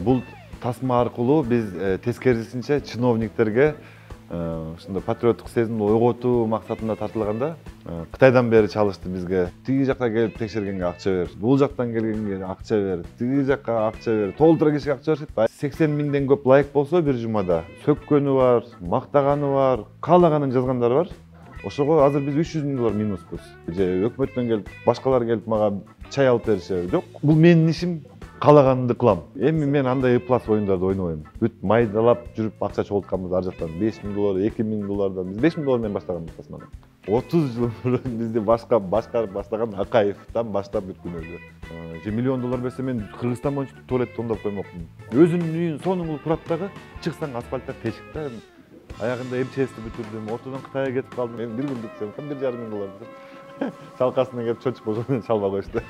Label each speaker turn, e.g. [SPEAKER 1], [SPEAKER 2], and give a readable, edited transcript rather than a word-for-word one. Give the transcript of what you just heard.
[SPEAKER 1] Бул тасма аркылуу биз тескерисинче чиновниктерге ушундай патриоттук сезимди ойготуу максатында тартылганда Кытайдан бери чалышты бизге. Тиги жакка келип текшергенге акча бер, бул жактан келгенге акча бер, тиги жакка акча бер, толтура кишиге акча беришет. 80 миңден көп лайк болсо бир жумада сөккөнү бар, мактаганы бар, каалаганын жазгандары бар. Ошого азыр биз 300 миң доллар минуспуз. Же өкмөттөн келип, башкалар келип мага чай алып беришет. Жок, бул менин ишим. Каалаганымды кылам. Эми мен андай ыплас оюндарды ойнобойм. Бүт майдалап жүрүп акча чогултканбыз ар жактан. 5 миң доллар, 2 миң доллардан. Биз 5 миң доллар менен баштаганбыз тасманы. 30 жыл мурун бизди башкарып баштаган Акаевден баштап бүткөн өзү. Же миллион доллар берсе мен Кыргызстан боюнча туалет тондоп коймокмун. Өзүнүн үйүн сонун кылып турат дагы, чыксаң асфальттар тешик да. Аягында МЧСти бүтүрдүм, ортодон Кытайга кетип калдым. Мен бир күндүк чалкам 1,5 миң доллар. Чалкасынан келип чочуп ошондон чалбай коюшту.